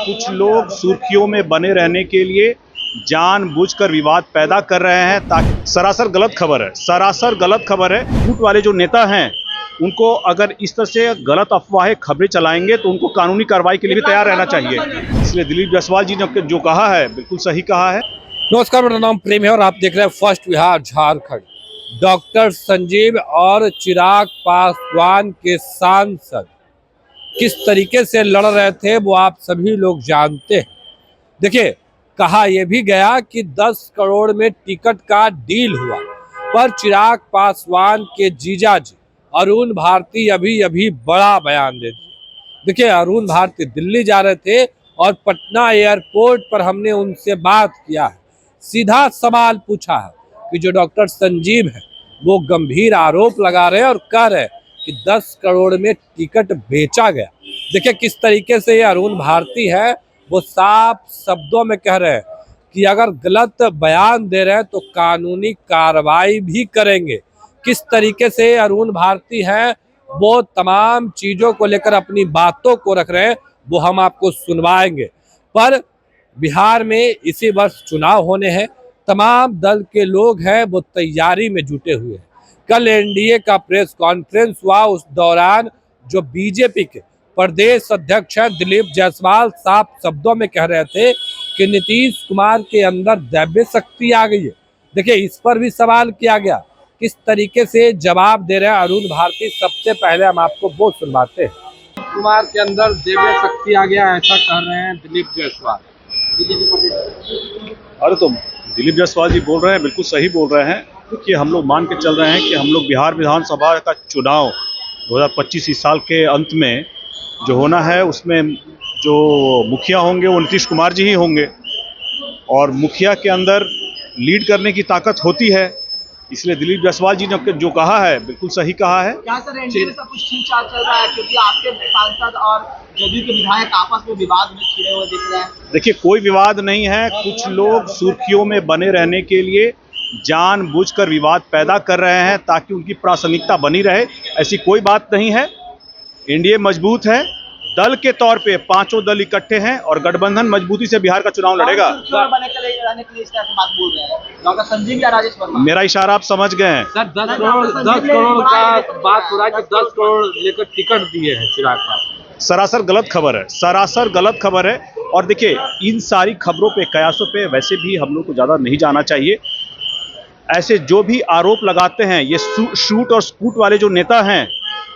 कुछ लोग सुर्खियों में बने रहने के लिए जानबूझकर विवाद पैदा कर रहे हैं, ताकि सरासर गलत खबर है, सरासर गलत खबर है। झूठ वाले जो नेता हैं उनको अगर इस तरह से गलत अफवाहें खबरें चलाएंगे तो उनको कानूनी कार्रवाई के लिए भी तैयार रहना चाहिए। इसलिए दिलीप जायसवाल जी ने जो कहा है बिल्कुल सही कहा है। नमस्कार, मेरा नाम प्रेम है और आप देख रहे हैं फर्स्ट बिहार झारखंड। डॉक्टर संजीव और चिराग पासवान के सांसद किस तरीके से लड़ रहे थे वो आप सभी लोग जानते हैं। देखिए, कहा यह भी गया कि 10 करोड़ में टिकट का डील हुआ, पर चिराग पासवान के जीजाजी अरुण भारती अभी बड़ा बयान दे दिए। देखिए, अरुण भारती दिल्ली जा रहे थे और पटना एयरपोर्ट पर हमने उनसे बात किया है, सीधा सवाल पूछा है कि जो डॉक्टर संजीव है वो गंभीर आरोप लगा रहे हैं और कह रहे हैं कि 10 करोड़ में टिकट बेचा गया। देखिए किस तरीके से ये अरुण भारती है वो साफ शब्दों में कह रहे हैं कि अगर गलत बयान दे रहे हैं तो कानूनी कार्रवाई भी करेंगे। किस तरीके से अरुण भारती है वो तमाम चीज़ों को लेकर अपनी बातों को रख रहे हैं वो हम आपको सुनवाएंगे। पर बिहार में इसी वर्ष चुनाव होने हैं, तमाम दल के लोग हैं वो तैयारी में जुटे हुए हैं। कल एनडीए का प्रेस कॉन्फ्रेंस हुआ, उस दौरान जो बीजेपी के प्रदेश अध्यक्ष हैं दिलीप जायसवाल साफ शब्दों में कह रहे थे कि नीतीश कुमार के अंदर दैव्य शक्ति आ गई है। देखिए, इस पर भी सवाल किया गया, किस तरीके से जवाब दे रहे हैं अरुण भारती। सबसे पहले हम आपको वो सुनवाते हैं। कुमार के अंदर दैव्य शक्ति आ गया, ऐसा कह रहे हैं दिलीप जायसवाल। अरे तो दिलीप जायसवाल जी बोल रहे हैं, बिल्कुल सही बोल रहे हैं। क्योंकि हम लोग मान के चल रहे हैं कि हम लोग बिहार विधानसभा का चुनाव 2025 इस साल के अंत में जो होना है उसमें जो मुखिया होंगे वो नीतीश कुमार जी ही होंगे, और मुखिया के अंदर लीड करने की ताकत होती है। इसलिए दिलीप जायसवाल जी ने जो कहा है बिल्कुल सही कहा है। क्या सर एनडीए में सब कुछ ठीक ठाक चल रहा है? क्योंकि आपके सांसद और जदयू के विधायक आपस में विवाद में छिड़े हुए दिख रहे हैं। देखिए, कोई विवाद नहीं है। कुछ लोग सुर्खियों में बने रहने के लिए जानबूझकर विवाद पैदा कर रहे हैं ताकि उनकी प्रासंगिकता बनी रहे। ऐसी कोई बात नहीं है। एनडीए मजबूत है, दल के तौर पे पांचों दल इकट्ठे हैं और गठबंधन मजबूती से बिहार का चुनाव लड़ेगा। डॉक्टर संजीव या राजेश वर्मा, मेरा इशारा आप समझ गए हैं। सर 10 करोड़ का बात हो रहा है कि 10 करोड़ लेकर टिकट दिए हैं चिराग का। सरासर गलत खबर है, सरासर गलत खबर है। और देखिए, इन सारी खबरों पे, कयासों पे वैसे भी हम लोग को ज़्यादा नहीं जाना चाहिए। ऐसे जो भी आरोप लगाते हैं, ये शूट और स्कूट वाले जो नेता हैं,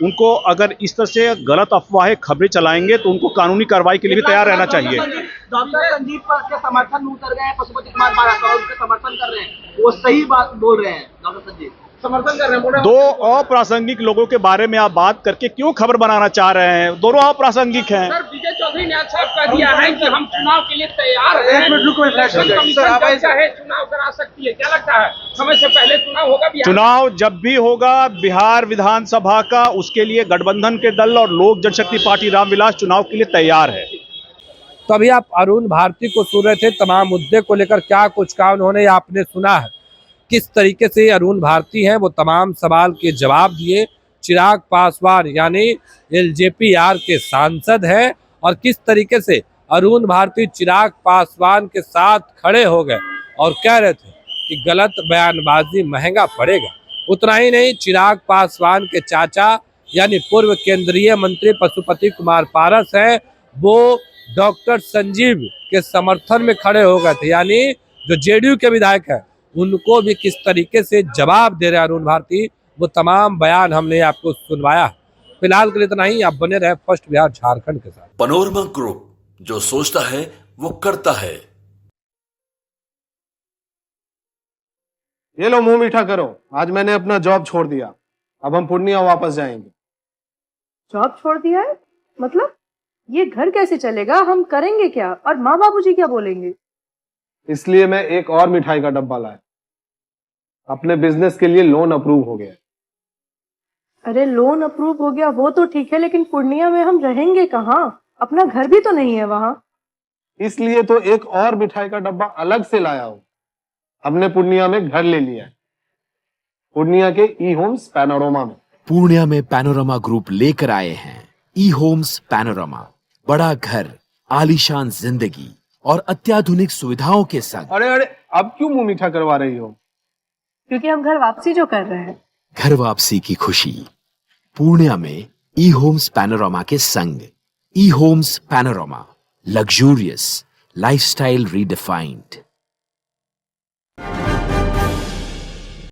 उनको अगर इस तरह से गलत अफवाहें खबरें चलाएंगे तो उनको कानूनी कार्रवाई के लिए भी तैयार रहना चाहिए। डॉक्टर संजीव के समर्थन में उतर गए हैं, पशुपति कुमार बाराका उनके समर्थन कर रहे हैं, वो सही बात बोल रहे हैं। डॉक्टर संजीव समर्थन कर रहे हैं। दो अप्रासंगिक लोगों के बारे में आप बात करके क्यों खबर बनाना चाह रहे हैं? दोनों अप्रासंगिक हैं। सर विजय चौधरी ने अच्छा कह दिया है कि हम चुनाव के लिए तैयार हैं। चुनाव करा सकती है, क्या लगता है समय से पहले चुनाव होगा? चुनाव जब भी होगा बिहार विधानसभा का, उसके लिए गठबंधन के दल और लोक जनशक्ति पार्टी रामविलास चुनाव के लिए तैयार है। तो अभी आप अरुण भारती को सुन रहे थे, तमाम मुद्दे को लेकर क्या कुछ कहा उन्होंने, आपने सुना है किस तरीके से अरुण भारती हैं वो तमाम सवाल के जवाब दिए। चिराग पासवान यानी एलजेपीआर के सांसद हैं और किस तरीके से अरुण भारती चिराग पासवान के साथ खड़े हो गए और कह रहे थे कि गलत बयानबाजी महंगा पड़ेगा। उतना ही नहीं, चिराग पासवान के चाचा यानी पूर्व केंद्रीय मंत्री पशुपति कुमार पारस हैं, वो डॉक्टर संजीव के समर्थन में खड़े हो गए थे। यानी जो जेडीयू के विधायक हैं उनको भी किस तरीके से जवाब दे रहे हैं अरुण भारती, वो तमाम बयान हमने आपको सुनवाया। फिलहाल के लिए इतना ही। आप बने रहे फर्स्ट बिहार झारखंड के साथ। पैनोरमा ग्रुप, जो सोचता है वो करता है। ये लो मुंह मीठा करो, आज मैंने अपना जॉब छोड़ दिया, अब हम पूर्णिया वापस जाएंगे। जॉब छोड़ दिया है? मतलब ये घर कैसे चलेगा? हम करेंगे क्या? और माँ बाबूजी क्या बोलेंगे? इसलिए मैं एक और मिठाई का डब्बा लाया। अपने बिजनेस के लिए लोन अप्रूव हो गया। अरे लोन अप्रूव हो गया वो तो ठीक है, लेकिन पूर्णिया में हम रहेंगे कहाँ? अपना घर भी तो नहीं है वहाँ। इसलिए तो एक और मिठाई का डब्बा अलग से लाया हूँ। हमने पूर्णिया में घर ले लिया है, पूर्णिया के ई होम्स पैनोरमा में। पूर्णिया में पैनोरमा ग्रुप लेकर आए हैं ई होम्स पैनोरमा। बड़ा घर आलीशान जिंदगी और अत्याधुनिक सुविधाओं के संग। अरे अरे, अब क्यों मुंह मीठा करवा रही हो? क्योंकि हम घर वापसी जो कर रहे हैं। घर वापसी की खुशी पूर्णिया में ई होम्स पैनोरामा के संग। ई homes panorama, luxurious lifestyle redefined.